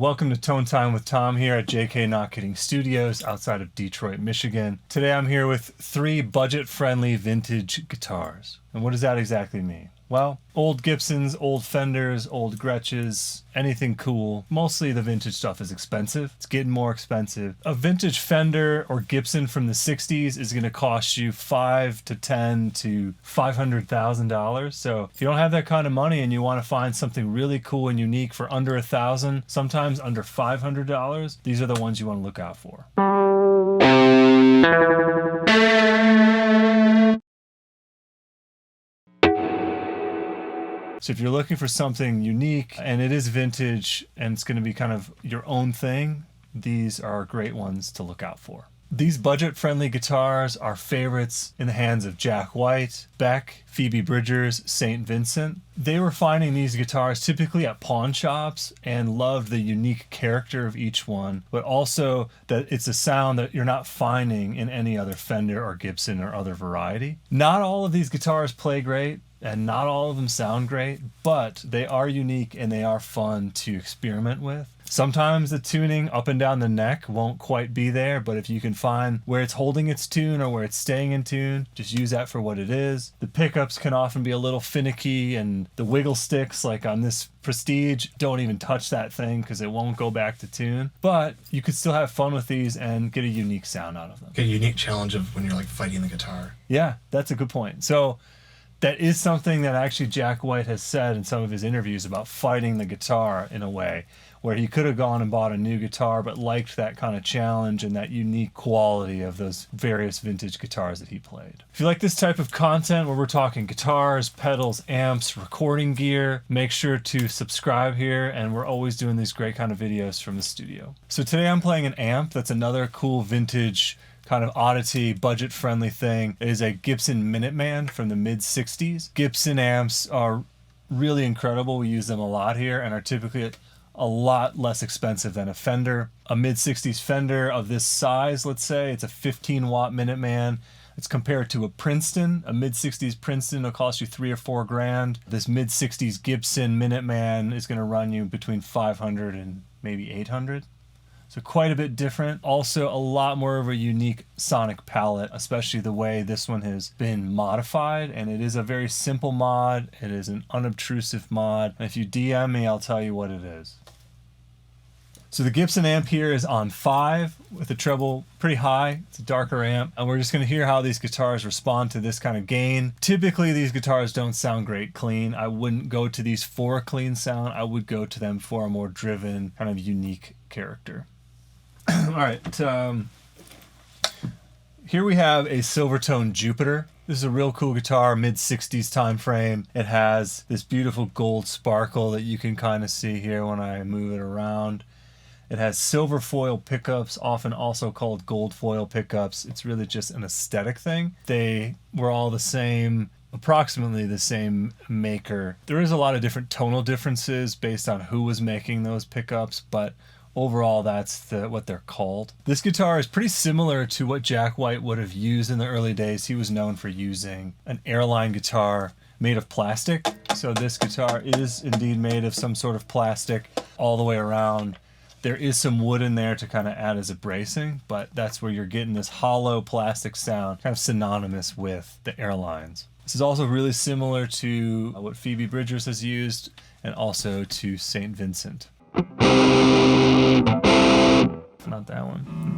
Welcome to Tone Time with Tom here at JK Not Kidding Studios outside of Detroit, Michigan. Today I'm here with 3 budget-friendly vintage guitars. And what does that exactly mean? Well, old Gibsons, old Fenders, old Gretschs, anything cool. Mostly the vintage stuff is expensive. It's getting more expensive. A vintage Fender or Gibson from the 60s is going to cost you $5,000 to $10,000 to $500,000. So if you don't have that kind of money and you want to find something really cool and unique for under $1,000, sometimes under $500, these are the ones you want to look out for. So if you're looking for something unique and it is vintage and it's going to be kind of your own thing, these are great ones to look out for. These budget-friendly guitars are favorites in the hands of Jack White, Beck, Phoebe Bridgers, St. Vincent. They were finding these guitars typically at pawn shops and loved the unique character of each one, but also that it's a sound that you're not finding in any other Fender or Gibson or other variety. Not all of these guitars play great, and not all of them sound great, but they are unique and they are fun to experiment with. Sometimes the tuning up and down the neck won't quite be there, but if you can find where it's holding its tune or where it's staying in tune, just use that for what it is. The pickups can often be a little finicky, and the wiggle sticks, like on this Prestige, don't even touch that thing because it won't go back to tune. But you could still have fun with these and get a unique sound out of them. Get a unique challenge of when you're like fighting the guitar. Yeah, that's a good point. So that is something that actually Jack White has said in some of his interviews about fighting the guitar in a way, where he could have gone and bought a new guitar but liked that kind of challenge and that unique quality of those various vintage guitars that he played. If you like this type of content where we're talking guitars, pedals, amps, recording gear, make sure to subscribe here, and we're always doing these great kind of videos from the studio. So today I'm playing an amp that's another cool vintage kind of oddity, budget-friendly thing. It is a Gibson Minuteman from the mid-60s. Gibson amps are really incredible. We use them a lot here and are typically a lot less expensive than a Fender. A mid-60s Fender of this size, let's say, it's a 15-watt Minuteman. It's compared to a Princeton. A mid-60s Princeton will cost you $3,000 or $4,000. This mid-60s Gibson Minuteman is going to run you between $500 and maybe $800. So quite a bit different. Also a lot more of a unique sonic palette, especially the way this one has been modified. And it is a very simple mod. It is an unobtrusive mod. And if you DM me, I'll tell you what it is. So the Gibson amp here is on 5 with the treble pretty high. It's a darker amp. And we're just going to hear how these guitars respond to this kind of gain. Typically, these guitars don't sound great clean. I wouldn't go to these for a clean sound. I would go to them for a more driven, kind of unique character. All right, here we have a Silvertone Jupiter. This is a real cool guitar, mid-60s time frame. It has this beautiful gold sparkle that you can kind of see here when I move it around. It has silver foil pickups, often also called gold foil pickups. It's really just an aesthetic thing. They were all the same, approximately the same maker. There is a lot of different tonal differences based on who was making those pickups, but overall, that's what they're called. This guitar is pretty similar to what Jack White would have used in the early days. He was known for using an airline guitar made of plastic. So this guitar is indeed made of some sort of plastic all the way around. There is some wood in there to kind of add as a bracing, but that's where you're getting this hollow plastic sound, kind of synonymous with the airlines. This is also really similar to what Phoebe Bridgers has used and also to St. Vincent. Not that one.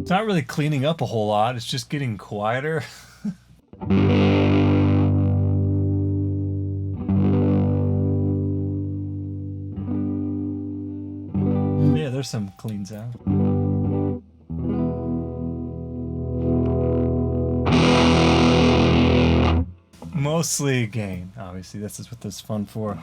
It's not really cleaning up a whole lot, it's just getting quieter. Yeah, there's some clean sound. Mostly gain, obviously. This is what this is fun for.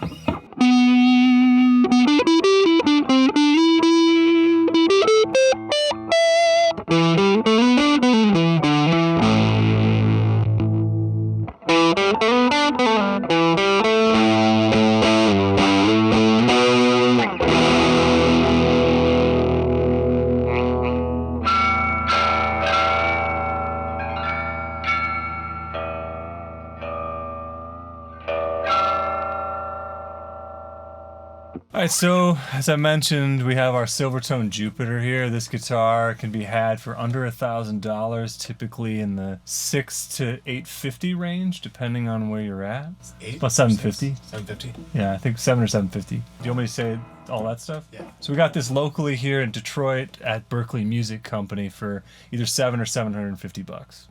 Alright, so as I mentioned, we have our Silvertone Jupiter here. This guitar can be had for under $1,000, typically in the $600 to $850 range, depending on where you're at. About $750. $750? Yeah, I think $700 or $750. Do you want me to say all that stuff? Yeah. So we got this locally here in Detroit at Berkeley Music Company for either $700 or $750.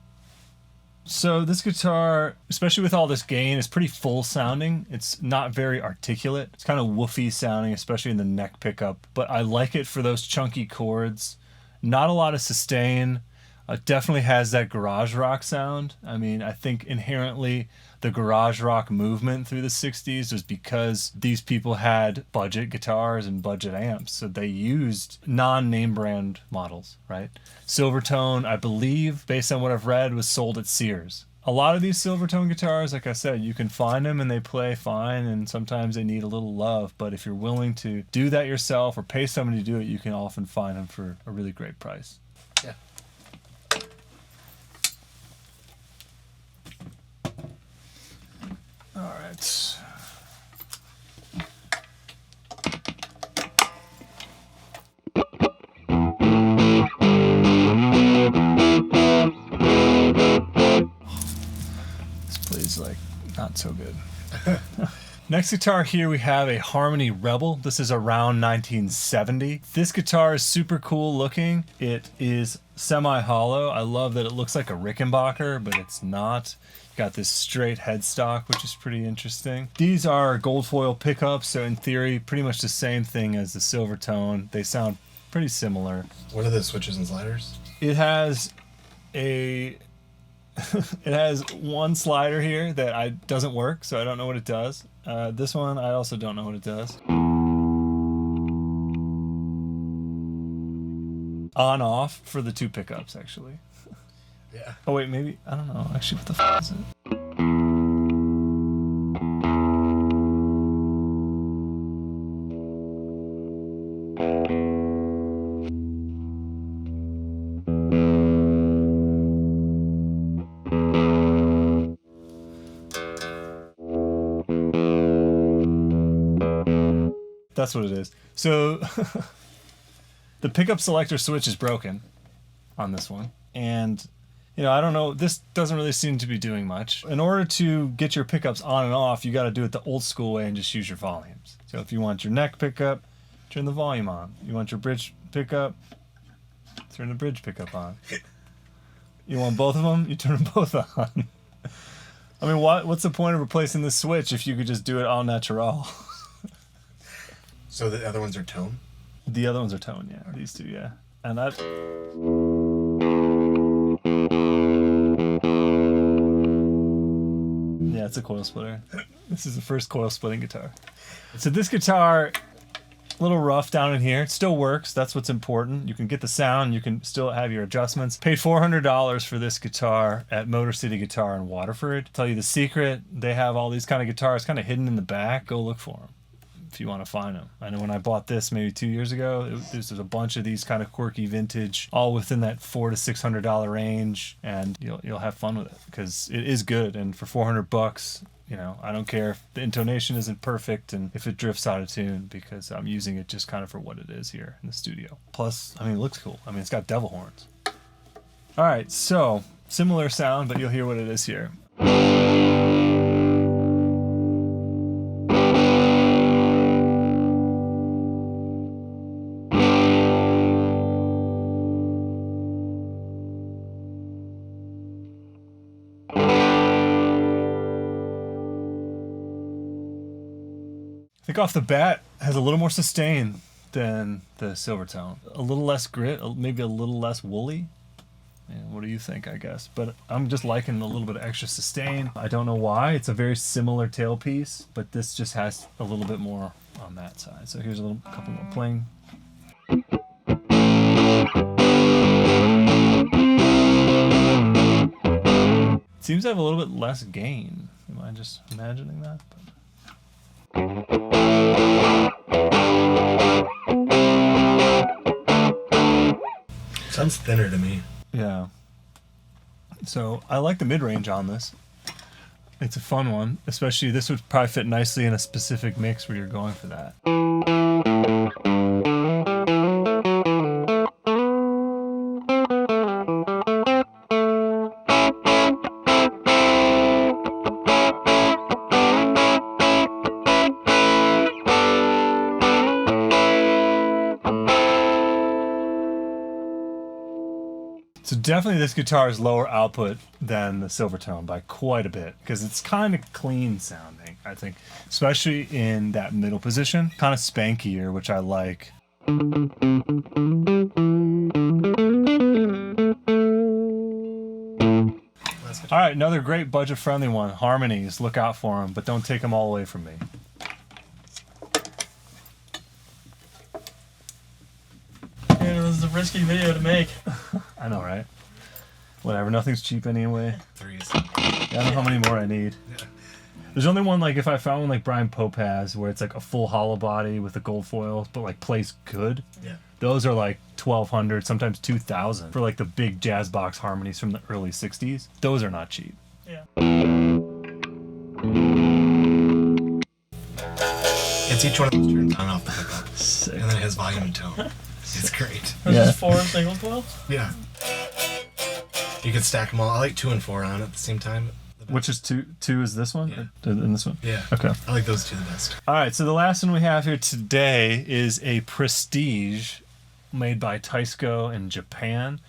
So this guitar, especially with all this gain, is pretty full sounding. It's not very articulate. It's kind of woofy sounding, especially in the neck pickup. But I like it for those chunky chords. Not a lot of sustain. It definitely has that garage rock sound. I mean, I think inherently the garage rock movement through the 60s was because these people had budget guitars and budget amps. So they used non-name brand models, right? Silvertone, I believe, based on what I've read, was sold at Sears. A lot of these Silvertone guitars, like I said, you can find them and they play fine, and sometimes they need a little love. But if you're willing to do that yourself or pay somebody to do it, you can often find them for a really great price. Yeah. All right. This plays like not so good. Next guitar here we have a Harmony Rebel. This is around 1970. This guitar is super cool looking. It is semi-hollow. I love that it looks like a Rickenbacker, but it's not. Got this straight headstock, which is pretty interesting. These are gold foil pickups, so in theory, pretty much the same thing as the Silvertone. They sound pretty similar. What are the switches and sliders? It has a it has one slider here that doesn't work, so I don't know what it does. This one, I also don't know what it does. On off for the two pickups, actually. Yeah. Oh wait, maybe, I don't know. Actually, what the f is it? That's what it is. So the pickup selector switch is broken on this one, and you know, I don't know, this doesn't really seem to be doing much. In order to get your pickups on and off, you got to do it the old school way and just use your volumes. So if you want your neck pickup, turn the volume on. You want your bridge pickup, turn the bridge pickup on. You want both of them, you turn them both on. I mean, what's the point of replacing the switch if you could just do it all natural? So the other ones are tone? The other ones are tone, yeah. These two, yeah. And that... Yeah, it's a coil splitter. This is the first coil splitting guitar. So this guitar, a little rough down in here. It still works. That's what's important. You can get the sound. You can still have your adjustments. Paid $400 for this guitar at Motor City Guitar in Waterford. Tell you the secret, they have all these kind of guitars kind of hidden in the back. Go look for them if you want to find them. I know when I bought this maybe 2 years ago, there's a bunch of these kind of quirky vintage, all within that $400 to $600 range, and you'll have fun with it because it is good. And for $400, you know, I don't care if the intonation isn't perfect and if it drifts out of tune, because I'm using it just kind of for what it is here in the studio. Plus, I mean, it looks cool. I mean, it's got devil horns. All right, so similar sound, but you'll hear what it is here. I think off the bat has a little more sustain than the Silvertone. A little less grit, maybe a little less woolly. And what do you think, I guess? But I'm just liking a little bit of extra sustain. I don't know why. It's a very similar tailpiece, but this just has a little bit more on that side. So here's a couple more playing. It seems to have a little bit less gain. Am I just imagining that? Sounds thinner to me. Yeah. So I like the mid-range on this. It's a fun one, especially this would probably fit nicely in a specific mix where you're going for that. So definitely this guitar is lower output than the Silvertone by quite a bit because it's kind of clean sounding, I think, especially in that middle position. Kind of spankier, which I like. All right, another great budget-friendly one. Harmonies, look out for them, but don't take them all away from me. Yeah, this is a risky video to make. I know, right? Whatever, nothing's cheap anyway. Threes. Yeah, I don't know how many more I need. Yeah. There's only one, like, if I found one like Brian Pope has, where it's like a full hollow body with a gold foil, but like plays good. Yeah. Those are like $1,200, sometimes $2,000 for like the big jazz box harmonies from the early '60s. Those are not cheap. Yeah. It's each one of those turns on off the pickup. Sick. And then it has volume and tone. It's great. This Yeah. is 4 single coils? Yeah. You could stack them all. I like 2 and 4 on at the same time. Which is two? Two is this one? Yeah. And this one? Yeah. Okay. I like those two the best. All right, so the last one we have here today is a Prestige made by Teisco in Japan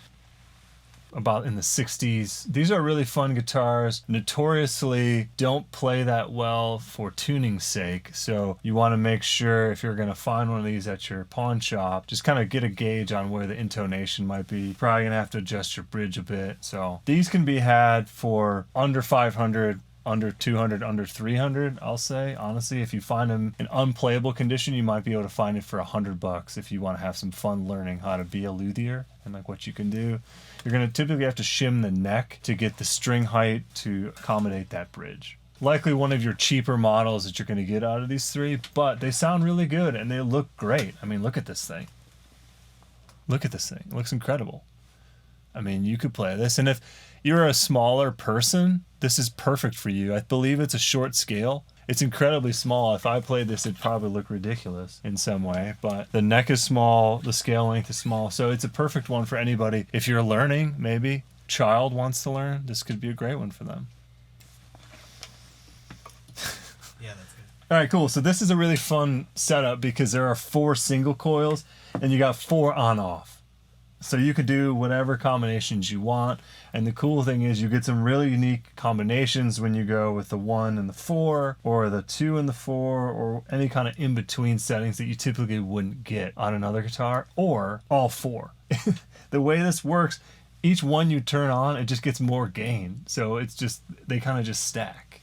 about in the 60s. These are really fun guitars. Notoriously don't play that well for tuning's sake, so you want to make sure if you're going to find one of these at your pawn shop, just kind of get a gauge on where the intonation might be. Probably going to have to adjust your bridge a bit. So these can be had for under 500, under 200, under 300, I'll say. Honestly, if you find them in unplayable condition, you might be able to find it for $100 if you want to have some fun learning how to be a luthier and like what you can do. You're going to typically have to shim the neck to get the string height to accommodate that bridge. Likely one of your cheaper models that you're going to get out of these three, but they sound really good and they look great. I mean, look at this thing. Look at this thing. It looks incredible. I mean, you could play this, and if you're a smaller person, this is perfect for you. I believe it's a short scale. It's incredibly small. If I played this, it'd probably look ridiculous in some way, but the neck is small, the scale length is small, so it's a perfect one for anybody. If you're learning, maybe, child wants to learn, this could be a great one for them. Yeah, that's good. All right, cool. So this is a really fun setup because there are 4 single coils, and you got 4 on-off. So you can do whatever combinations you want. And the cool thing is you get some really unique combinations when you go with the 1 and the 4, or the 2 and the 4, or any kind of in-between settings that you typically wouldn't get on another guitar, or all 4. The way this works, each one you turn on, it just gets more gain. So it's just, they kind of just stack.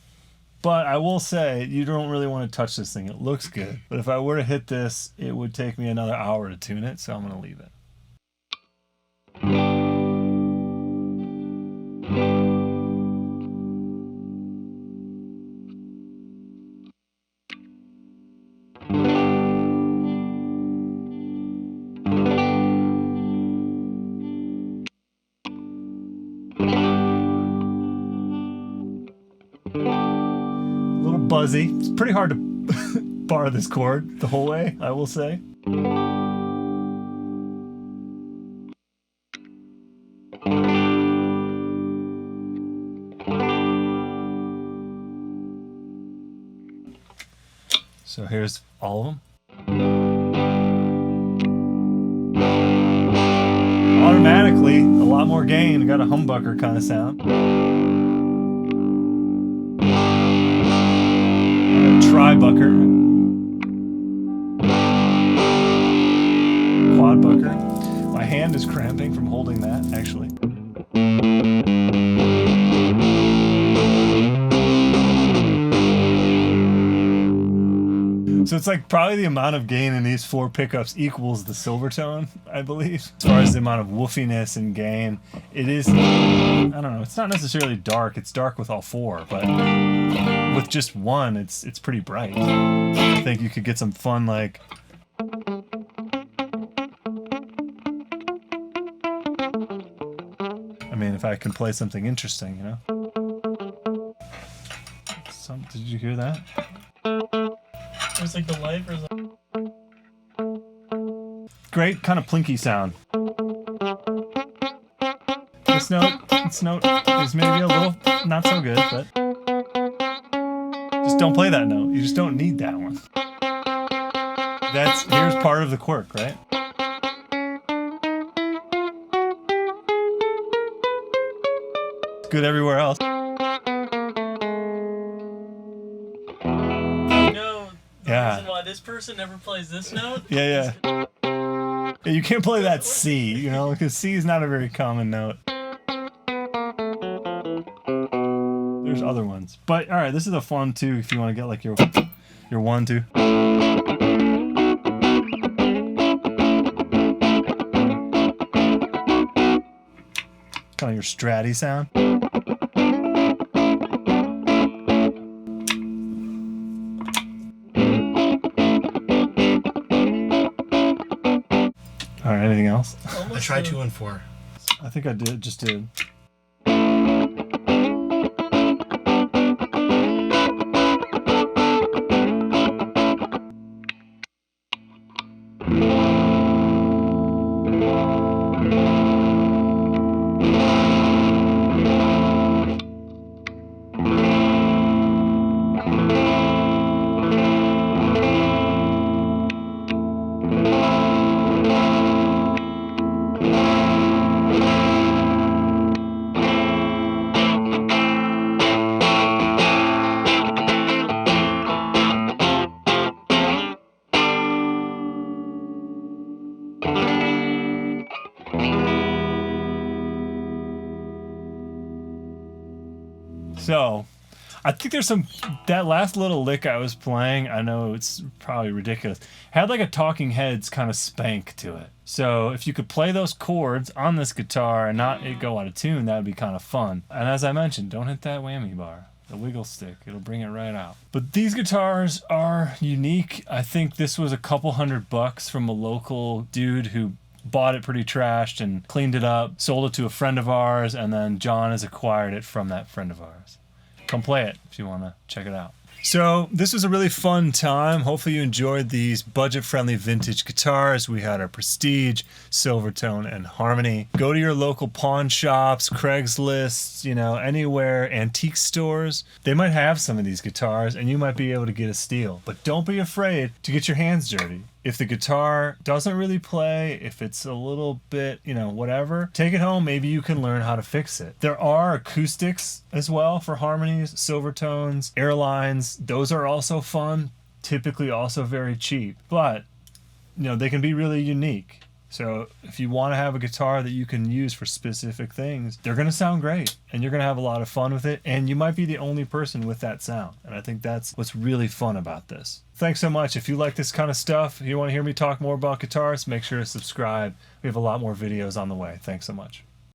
But I will say, you don't really want to touch this thing. It looks good. But if I were to hit this, it would take me another hour to tune it, so I'm going to leave it. A little buzzy. It's pretty hard to bar this chord the whole way, I will say. So here's all of them. Automatically, a lot more gain. Got a humbucker kind of sound. Tri-bucker. quad bucker. My hand is cramping from holding that, actually. So it's like probably the amount of gain in these 4 pickups equals the Silvertone, I believe. As far as the amount of woofiness and gain, it is, I don't know, it's not necessarily dark. It's dark with all 4, but with just one, it's pretty bright. I think you could get some fun, like... I mean, if I can play something interesting, you know? Did you hear that? It's like the life or something. Great kind of plinky sound. This note is maybe a little not so good, but just don't play that note. You just don't need that one. Here's part of the quirk, right? It's good everywhere else. Yeah. Reason why this person never plays this note? Yeah. You can't play that C, you know, because C is not a very common note. There's other ones. But, alright, this is a fun, too, if you want to get, like, your 1, 2. Kind of your stratty sound. All right, anything else? I tried 2 and 4. I think I just did. So, I think there's that last little lick I was playing, I know it's probably ridiculous, had like a Talking Heads kind of spank to it. So if you could play those chords on this guitar and not it go out of tune, that would be kind of fun. And as I mentioned, don't hit that whammy bar, the wiggle stick, it'll bring it right out. But these guitars are unique. I think this was a couple $100 from a local dude who bought it pretty trashed and cleaned it up, sold it to a friend of ours, and then John has acquired it from that friend of ours. Come play it if you want to check it out. So this was a really fun time. Hopefully you enjoyed these budget-friendly vintage guitars. We had our Prestige, Silvertone, and Harmony. Go to your local pawn shops, Craigslist, you know, anywhere, antique stores. They might have some of these guitars and you might be able to get a steal. But don't be afraid to get your hands dirty. If the guitar doesn't really play, if it's a little bit, you know, whatever, take it home. Maybe you can learn how to fix it. There are acoustics as well for harmonies, Silvertones, Airlines. Those are also fun, typically also very cheap. But, you know, they can be really unique. So if you want to have a guitar that you can use for specific things, they're going to sound great and you're going to have a lot of fun with it. And you might be the only person with that sound. And I think that's what's really fun about this. Thanks so much. If you like this kind of stuff, if you want to hear me talk more about guitars, make sure to subscribe. We have a lot more videos on the way. Thanks so much.